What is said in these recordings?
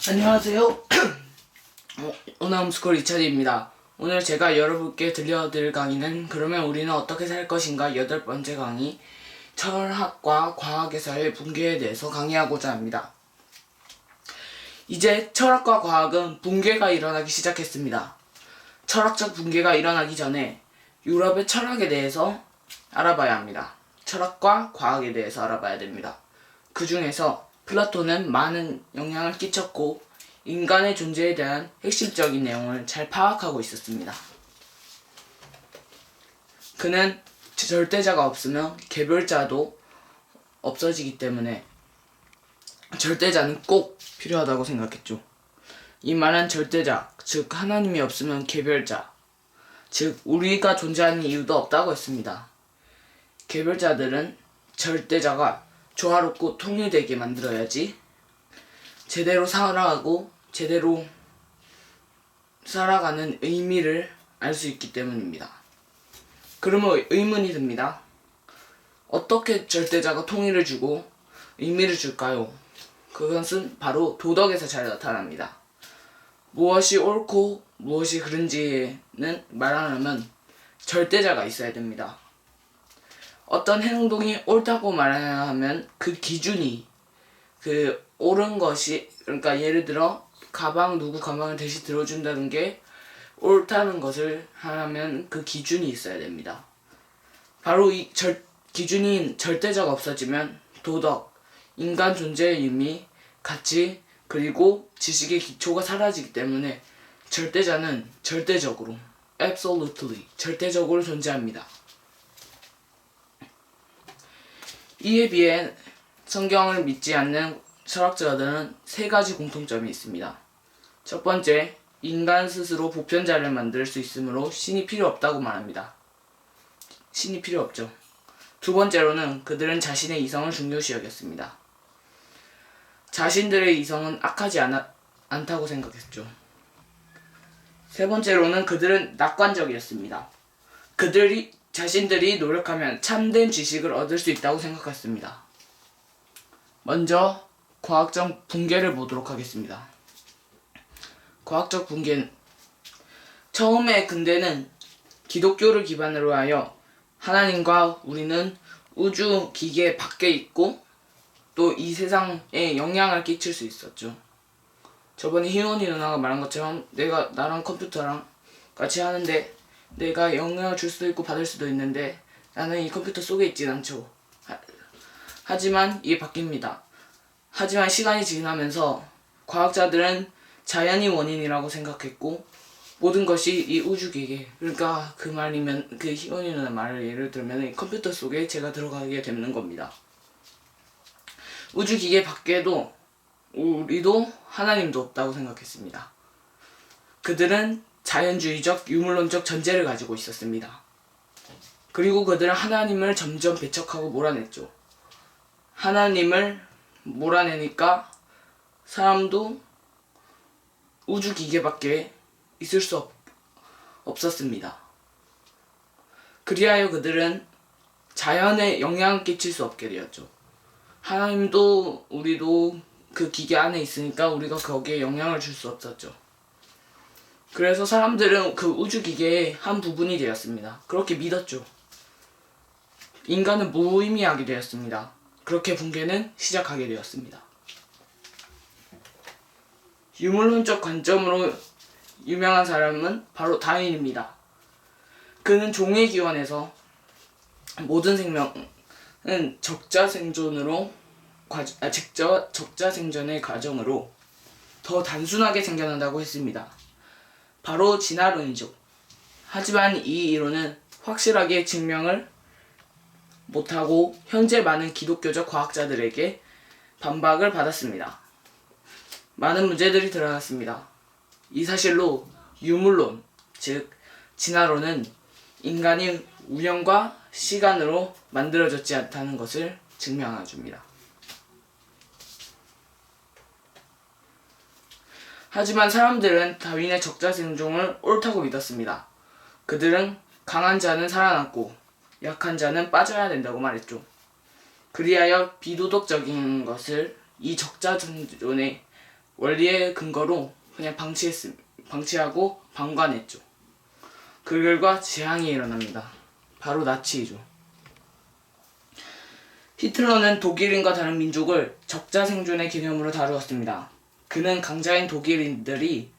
안녕하세요. 오나홈스쿨 이찬희입니다. 오늘 제가 여러분께 들려드릴 강의는 그러면 우리는 어떻게 살 것인가 8번째 강의 철학과 과학에서의 붕괴에 대해서 강의하고자 합니다. 이제 철학과 과학은 붕괴가 일어나기 시작했습니다. 철학적 붕괴가 일어나기 전에 유럽의 철학에 대해서 알아봐야 합니다. 철학과 과학에 대해서 알아봐야 됩니다. 그 중에서 플라톤은 많은 영향을 끼쳤고 인간의 존재에 대한 핵심적인 내용을 잘 파악하고 있었습니다. 그는 절대자가 없으면 개별자도 없어지기 때문에 절대자는 꼭 필요하다고 생각했죠. 이 말은 절대자, 즉 하나님이 없으면 개별자, 즉 우리가 존재하는 이유도 없다고 했습니다. 개별자들은 절대자가 조화롭고 통일되게 만들어야지 제대로 살아가고 제대로 살아가는 의미를 알 수 있기 때문입니다. 그러면 의문이 듭니다. 어떻게 절대자가 통일을 주고 의미를 줄까요? 그것은 바로 도덕에서 잘 나타납니다. 무엇이 옳고 무엇이 그른지는 말하려면 절대자가 있어야 됩니다. 어떤 행동이 옳다고 말해야 하면 그 기준이 옳은 것이, 그러니까 예를 들어 누구 가방을 대신 들어준다는 게 옳다는 것을 하려면 그 기준이 있어야 됩니다. 바로 이 기준인 절대자가 없어지면 도덕, 인간 존재의 의미, 가치, 그리고 지식의 기초가 사라지기 때문에 절대자는 절대적으로, absolutely, 절대적으로 존재합니다. 이에 비해 성경을 믿지 않는 철학자들은 3가지 공통점이 있습니다. 첫 번째, 인간 스스로 보편자를 만들 수 있으므로 신이 필요 없다고 말합니다. 신이 필요 없죠. 두 번째로는 그들은 자신의 이성을 중요시 여겼습니다. 자신들의 이성은 악하지 않다고 생각했죠. 세 번째로는 그들은 낙관적이었습니다. 자신들이 노력하면 참된 지식을 얻을 수 있다고 생각했습니다. 먼저 과학적 붕괴를 보도록 하겠습니다. 과학적 붕괴는 처음에 근대는 기독교를 기반으로 하여 하나님과 우리는 우주 기계 밖에 있고 또 이 세상에 영향을 끼칠 수 있었죠. 저번에 희원이 누나가 말한 것처럼 내가 나랑 컴퓨터랑 같이 하는데 내가 영향을 줄 수도 있고 받을 수도 있는데 나는 이 컴퓨터 속에 있진 않죠. 하지만 이게 바뀝니다. 하지만 시간이 지나면서 과학자들은 자연이 원인이라고 생각했고 모든 것이 이 우주기계, 그러니까 그 말이면 그 희원이 누나 말을 예를 들면 컴퓨터 속에 제가 들어가게 되는 겁니다. 우주기계 밖에도 우리도 하나님도 없다고 생각했습니다. 그들은 자연주의적 유물론적 전제를 가지고 있었습니다. 그리고 그들은 하나님을 점점 배척하고 몰아냈죠. 하나님을 몰아내니까 사람도 우주기계밖에 있을 수 없었습니다. 그리하여 그들은 자연에 영향을 끼칠 수 없게 되었죠. 하나님도 우리도 그 기계 안에 있으니까 우리가 거기에 영향을 줄 수 없었죠. 그래서 사람들은 그 우주기계의 한 부분이 되었습니다. 그렇게 믿었죠. 인간은 무의미하게 되었습니다. 그렇게 붕괴는 시작하게 되었습니다. 유물론적 관점으로 유명한 사람은 바로 다윈입니다. 그는 종의 기원에서 모든 생명은 적자생존의 과정으로 더 단순하게 생겨난다고 했습니다. 바로 진화론이죠. 하지만 이 이론은 확실하게 증명을 못하고 현재 많은 기독교적 과학자들에게 반박을 받았습니다. 많은 문제들이 드러났습니다. 이 사실로 유물론, 즉 진화론은 인간이 우연과 시간으로 만들어졌지 않다는 것을 증명해줍니다. 하지만 사람들은 다윈의 적자생존을 옳다고 믿었습니다. 그들은 강한 자는 살아남고 약한 자는 빠져야 된다고 말했죠. 그리하여 비도덕적인 것을 이 적자생존의 원리의 근거로 그냥 방치하고 방관했죠. 그 결과 재앙이 일어납니다. 바로 나치이죠. 히틀러는 독일인과 다른 민족을 적자생존의 개념으로 다루었습니다. 그는 강자인 독일인들이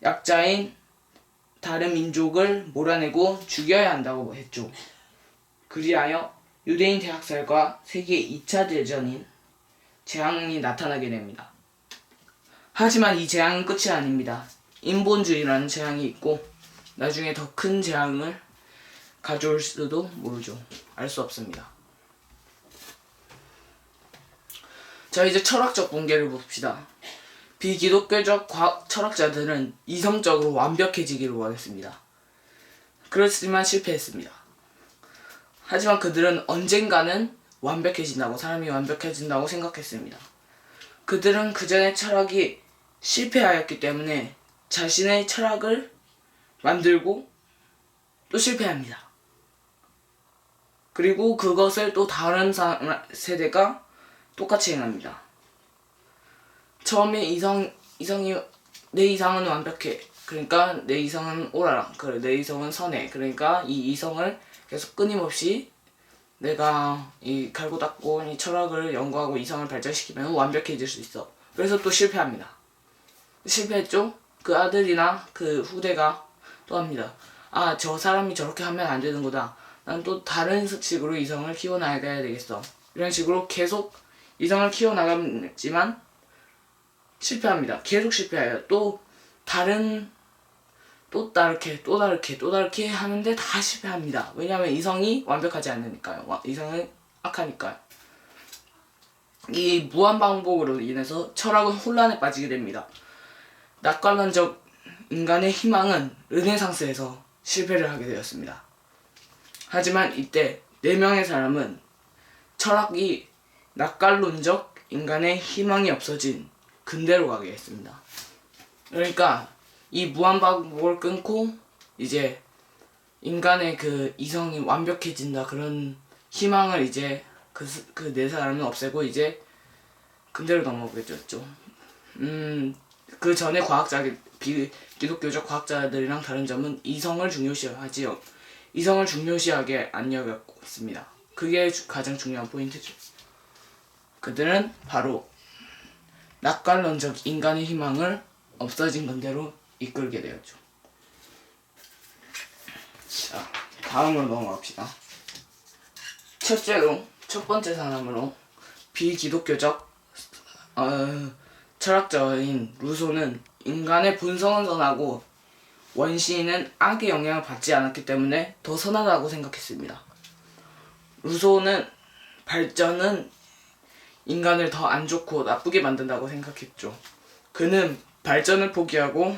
약자인 다른 민족을 몰아내고 죽여야 한다고 했죠. 그리하여 유대인 대학살과 세계 2차 대전인 재앙이 나타나게 됩니다. 하지만 이 재앙은 끝이 아닙니다. 인본주의라는 재앙이 있고 나중에 더 큰 재앙을 가져올 수도 모르죠. 알 수 없습니다. 자, 이제 철학적 붕괴를 봅시다. 비기독교적 과학 철학자들은 이성적으로 완벽해지기를 원했습니다. 그렇지만 실패했습니다. 하지만 그들은 언젠가는 사람이 완벽해진다고 생각했습니다. 그들은 그전의 철학이 실패하였기 때문에 자신의 철학을 만들고 또 실패합니다. 그리고 그것을 또 다른 세대가 똑같이 행합니다. 처음에 이성이 내 이상은 완벽해. 그러니까 내 이성은 옳아라. 그래, 내 이성은 선해. 그러니까 이 이성을 계속 끊임없이 내가 이 갈고 닦고 이 철학을 연구하고 이성을 발전시키면 완벽해질 수 있어. 그래서 또 실패합니다. 실패했죠? 그 아들이나 그 후대가 또 합니다. 아, 저 사람이 저렇게 하면 안 되는 거다. 난 또 다른 식으로 이성을 키워나가야 되겠어. 이런 식으로 계속 이성을 키워나갔지만 실패합니다. 계속 실패해요. 또 다르게 하는데 다 실패합니다. 왜냐하면 이성이 완벽하지 않으니까요. 이성은 악하니까요. 이 무한반복으로 인해서 철학은 혼란에 빠지게 됩니다. 낙관론적 인간의 희망은 르네상스에서 실패를 하게 되었습니다. 하지만 이때 4명의 사람은 철학이 낙관론적 인간의 희망이 없어진 근대로 가게 했습니다. 그러니까 이 무한반복을 끊고 이제 인간의 그 이성이 완벽해진다 그런 희망을 이제 그 4사람은 없애고 이제 근대로 넘어오게 됐죠. 그 전에 기독교적 과학자들이랑 다른 점은 이성을 중요시하게 안 여겼습니다. 그게 가장 중요한 포인트죠. 그들은 바로 낙관론적 인간의 희망을 없어진 근대로 이끌게 되었죠. 자, 다음으로 넘어갑시다. 첫 번째 사람으로 비기독교적 철학자인 루소는 인간의 본성은 선하고 원시인은 악의 영향을 받지 않았기 때문에 더 선하다고 생각했습니다. 루소는 발전은 인간을 더 안 좋고 나쁘게 만든다고 생각했죠. 그는 발전을 포기하고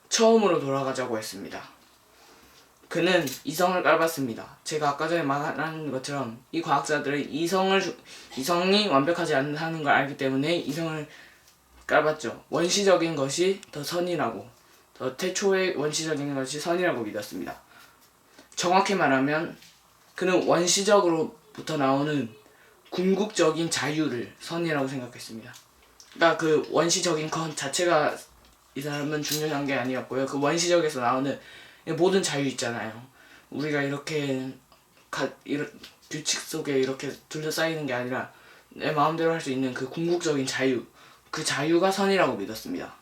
처음으로 돌아가자고 했습니다. 그는 이성을 깔봤습니다. 제가 아까 전에 말한 것처럼 이 과학자들은 이성이 완벽하지 않다는 걸 알기 때문에 이성을 깔봤죠. 원시적인 것이 더 선이라고, 더 태초의 원시적인 것이 선이라고 믿었습니다. 정확히 말하면 그는 원시적으로부터 나오는 궁극적인 자유를 선이라고 생각했습니다. 그러니까 그 원시적인 것 자체가 이 사람은 중요한 게 아니었고요. 그 원시적에서 나오는 모든 자유 있잖아요. 우리가 이렇게 규칙 속에 이렇게 둘러싸이는 게 아니라 내 마음대로 할 수 있는 그 궁극적인 자유, 그 자유가 선이라고 믿었습니다.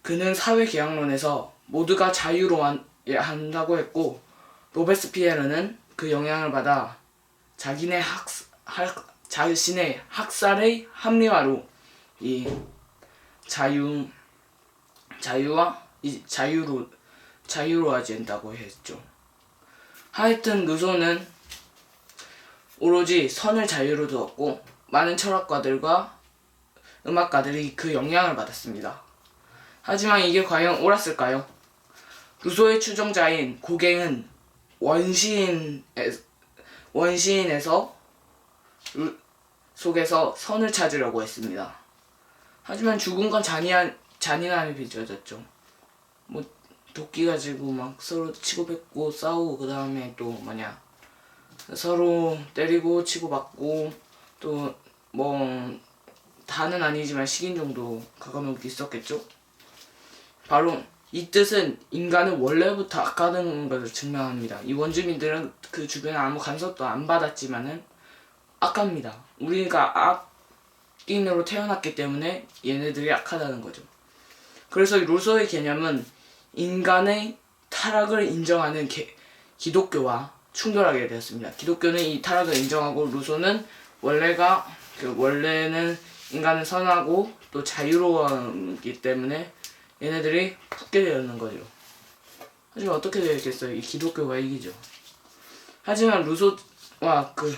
그는 사회계약론에서 모두가 자유로 한다고 했고, 로베스피에르는 그 영향을 받아 자신의 학살의 합리화로 이 자유로 하지 않다고 했죠. 하여튼 루소는 오로지 선을 자유로 두었고 많은 철학가들과 음악가들이 그 영향을 받았습니다. 하지만 이게 과연 옳았을까요? 루소의 추종자인 고갱은 원시인에서 속에서 선을 찾으려고 했습니다. 하지만 죽은 건 잔인함에 빚어졌죠. 도끼 가지고 막 서로 치고 뱉고 싸우고 그 다음에 또 서로 때리고 치고 받고 또 다는 아니지만 식인종도 가감없 있었겠죠. 바로 이 뜻은 인간은 원래부터 악하다는 것을 증명합니다. 이 원주민들은 그 주변에 아무 간섭도 안 받았지만은 악합니다. 우리가 악인으로 태어났기 때문에 얘네들이 악하다는 거죠. 그래서 루소의 개념은 인간의 타락을 인정하는 기독교와 충돌하게 되었습니다. 기독교는 이 타락을 인정하고 루소는 원래는 인간은 선하고 또 자유로웠기 때문에 얘네들이 붙게 되었는 거죠. 하지만 어떻게 되겠어요? 이 기독교가 이기죠. 하지만 루소와 그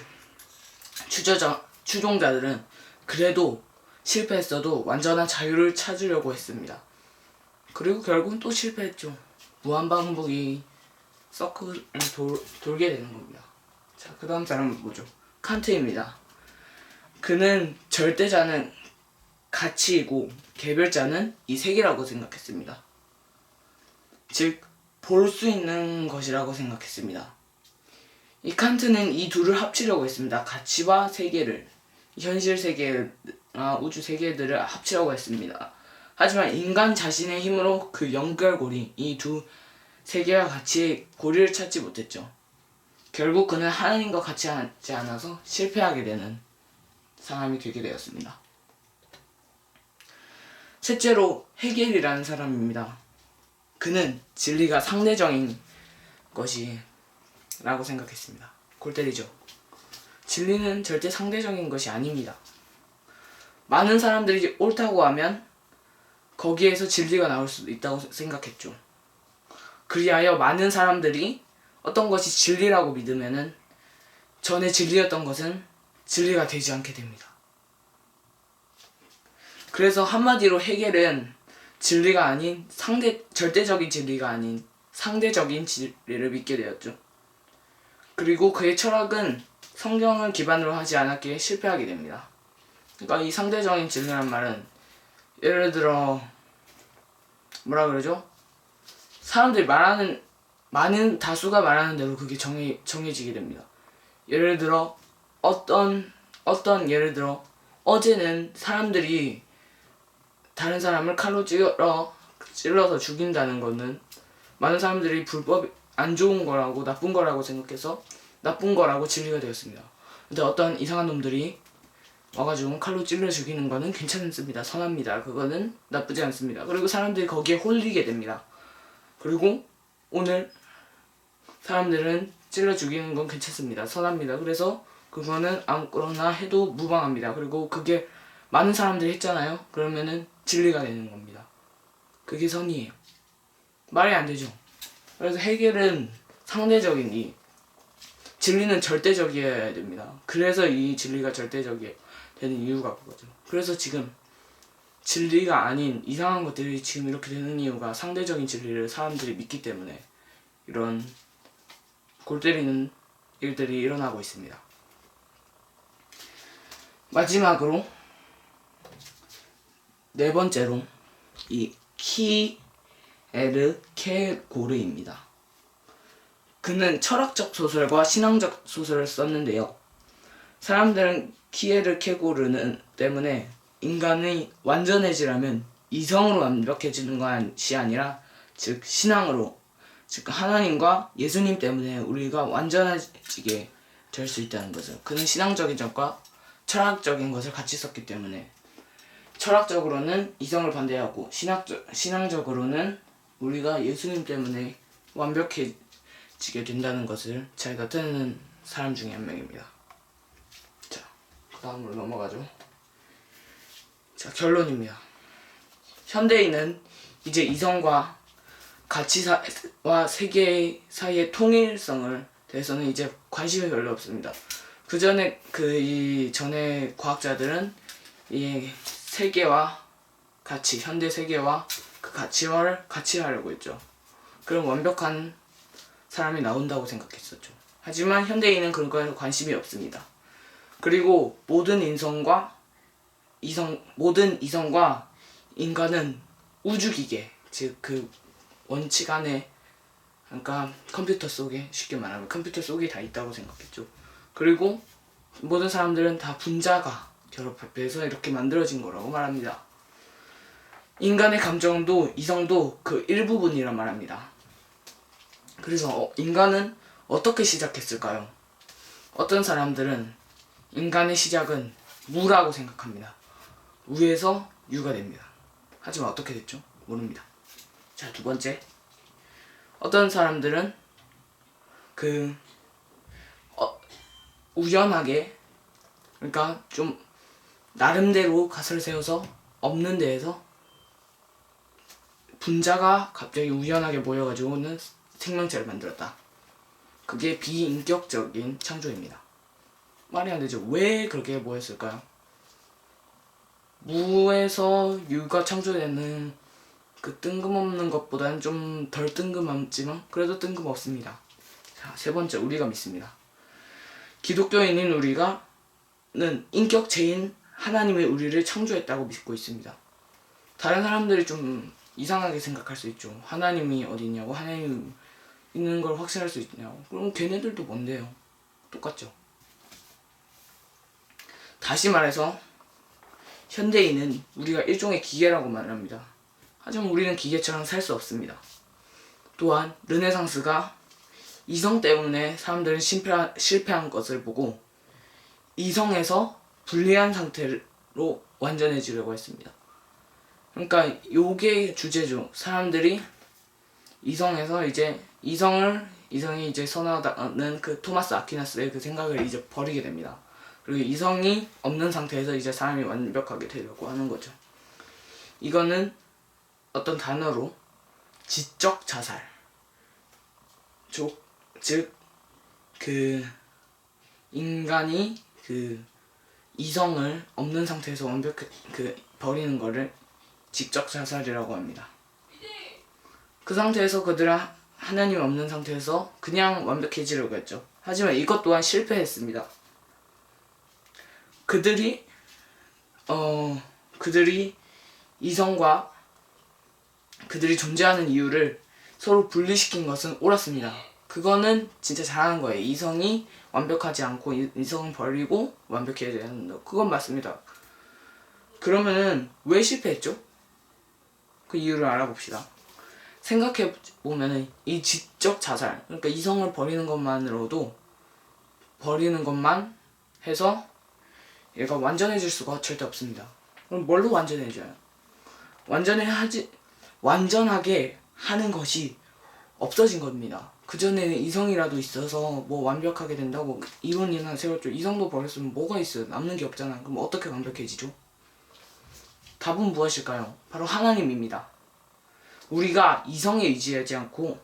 추종자들은 그래도 실패했어도 완전한 자유를 찾으려고 했습니다. 그리고 결국은 또 실패했죠. 무한반복이 서클을 돌게 되는 겁니다. 자, 그 다음 사람은 뭐죠? 칸트입니다. 그는 절대자는 가치이고 개별자는 이 세계라고 생각했습니다. 즉, 볼 수 있는 것이라고 생각했습니다. 이 칸트는 이 둘을 합치려고 했습니다. 가치와 세계를, 현실 세계, 우주 세계들을 합치려고 했습니다. 하지만 인간 자신의 힘으로 그 연결고리, 이 두 세계와 가치의 고리를 찾지 못했죠. 결국 그는 하나님과 같이 하지 않아서 실패하게 되는 사람이 되게 되었습니다. 셋째로 헤겔이라는 사람입니다. 그는 진리가 상대적인 것이라고 생각했습니다. 골 때리죠. 진리는 절대 상대적인 것이 아닙니다. 많은 사람들이 옳다고 하면 거기에서 진리가 나올 수도 있다고 생각했죠. 그리하여 많은 사람들이 어떤 것이 진리라고 믿으면은 전에 진리였던 것은 진리가 되지 않게 됩니다. 그래서 한마디로 헤겔은 진리가 아닌 절대적인 진리가 아닌 상대적인 진리를 믿게 되었죠. 그리고 그의 철학은 성경을 기반으로 하지 않았기에 실패하게 됩니다. 그러니까 이 상대적인 진리란 말은 예를 들어 뭐라 그러죠? 사람들이 많은 다수가 말하는 대로 그게 정해지게 됩니다. 예를 들어 예를 들어 어제는 사람들이 다른 사람을 칼로 찔러서 죽인다는 거는 많은 사람들이 불법이 안 좋은 거라고 나쁜 거라고 생각해서 나쁜 거라고 진리가 되었습니다. 근데 어떤 이상한 놈들이 와가지고 칼로 찔러 죽이는 거는 괜찮습니다. 선합니다. 그거는 나쁘지 않습니다. 그리고 사람들이 거기에 홀리게 됩니다. 그리고 오늘 사람들은 찔러 죽이는 건 괜찮습니다. 선합니다. 그래서 그거는 아무거나 해도 무방합니다. 그리고 그게 많은 사람들이 했잖아요. 그러면은 진리가 되는 겁니다. 그게 선이에요. 말이 안 되죠. 그래서 헤겔은 상대적인 진리는 절대적이어야 됩니다. 그래서 이 진리가 절대적이 되는 이유가 그거죠. 그래서 지금 진리가 아닌 이상한 것들이 지금 이렇게 되는 이유가 상대적인 진리를 사람들이 믿기 때문에 이런 골 때리는 일들이 일어나고 있습니다. 마지막으로 네 번째로 이 키에르케고르입니다. 그는 철학적 소설과 신앙적 소설을 썼는데요. 사람들은 키에르케고르는 때문에 인간이 완전해지려면 이성으로 완벽해지는 것이 아니라 즉 신앙으로, 즉 하나님과 예수님 때문에 우리가 완전해지게 될 수 있다는 거죠. 그는 신앙적인 점과 철학적인 것을 같이 썼기 때문에 철학적으로는 이성을 반대하고 신앙적으로는 우리가 예수님 때문에 완벽해지게 된다는 것을 잘 나타내는 사람 중에 한 명입니다. 자, 그 다음으로 넘어가죠. 자, 결론입니다. 현대인은 이제 이성과 가치와 세계 사이의 통일성을 대해서는 이제 관심이 별로 없습니다. 전에 과학자들은 이 세계와 가치, 현대 세계와 그 가치를 같이 하려고 했죠. 그럼 완벽한 사람이 나온다고 생각했었죠. 하지만 현대인은 그런 거에 관심이 없습니다. 그리고 모든 이성과 인간은 우주기계, 즉 그 원칙 안에, 그러니까 컴퓨터 속에, 쉽게 말하면 컴퓨터 속에 다 있다고 생각했죠. 그리고 모든 사람들은 다 분자가 결합해서 이렇게 만들어진 거라고 말합니다. 인간의 감정도 이성도 그 일부분이란 말합니다. 그래서 인간은 어떻게 시작했을까요? 어떤 사람들은 인간의 시작은 무라고 생각합니다. 무에서 유가 됩니다. 하지만 어떻게 됐죠? 모릅니다. 자, 두 번째. 어떤 사람들은 우연하게, 그러니까 좀 나름대로 갓을 세워서 없는 데에서 분자가 갑자기 우연하게 모여가지고는 생명체를 만들었다. 그게 비인격적인 창조입니다. 말이 안 되죠. 왜 그렇게 모였을까요? 무에서 유가 창조되는 그 뜬금없는 것보다는 좀 덜 뜬금없지만 그래도 뜬금없습니다. 자, 세 번째, 우리가 믿습니다. 기독교인인 우리가는 인격체인 하나님의 우리를 창조했다고 믿고 있습니다. 다른 사람들이 좀 이상하게 생각할 수 있죠. 하나님이 어디 있냐고, 하나님 있는 걸 확신할 수 있냐고. 그럼 걔네들도 뭔데요? 똑같죠. 다시 말해서 현대인은 우리가 일종의 기계라고 말합니다. 하지만 우리는 기계처럼 살 수 없습니다. 또한 르네상스가 이성 때문에 사람들은 실패한 것을 보고 이성에서 분리한 상태로 완전해지려고 했습니다. 그러니까 요게 주제죠. 사람들이 이성에서 이제 이성이 이제 선호하는 그 토마스 아퀴나스의 그 생각을 이제 버리게 됩니다. 그리고 이성이 없는 상태에서 이제 사람이 완벽하게 되려고 하는 거죠. 이거는 어떤 단어로 지적 자살, 즉 그 인간이 그 이성을 없는 상태에서 완벽히 버리는 거를 지적 자살이라고 합니다. 그 상태에서 그들은 하나님 없는 상태에서 그냥 완벽해지려고 했죠. 하지만 이것 또한 실패했습니다. 그들이 이성과 그들이 존재하는 이유를 서로 분리시킨 것은 옳았습니다. 그거는 진짜 잘하는 거예요. 이성이 완벽하지 않고 이성을 버리고 완벽해야 된다. 그건 맞습니다. 그러면은 왜 실패했죠? 그 이유를 알아봅시다. 생각해보면은 이 지적 자살, 그러니까 이성을 버리는 것만으로도 버리는 것만 해서 얘가 완전해질 수가 절대 없습니다. 그럼 뭘로 완전해져요? 완전하게 하는 것이 없어진 겁니다. 그전에는 이성이라도 있어서 뭐 완벽하게 된다고 이론이나 세웠죠. 이성도 버렸으면 뭐가 있어요? 남는 게 없잖아요. 그럼 어떻게 완벽해지죠? 답은 무엇일까요? 바로 하나님입니다. 우리가 이성에 의지하지 않고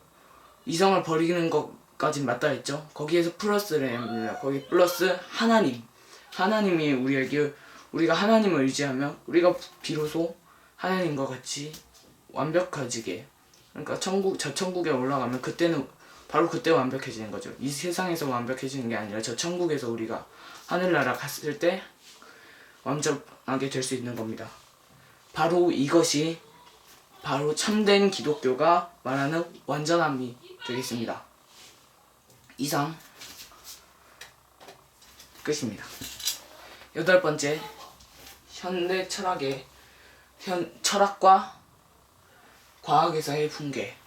이성을 버리는 것까진 맞다 했죠. 거기에서 플러스를 합니다. 거기 플러스 하나님. 하나님이 우리가 하나님을 의지하면 우리가 비로소 하나님과 같이 완벽해지게, 그러니까 저 천국에 올라가면 바로 그때 완벽해지는 거죠. 이 세상에서 완벽해지는 게 아니라 저 천국에서 우리가 하늘나라 갔을 때 완전하게 될 수 있는 겁니다. 바로 이것이 바로 참된 기독교가 말하는 완전함이 되겠습니다. 이상 끝입니다. 8번째, 현대 철학과 과학에서의 붕괴.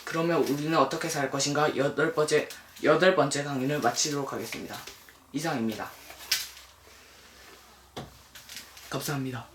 그러면 우리는 어떻게 살 것인가? 8번째 강의를 마치도록 하겠습니다. 이상입니다. 감사합니다.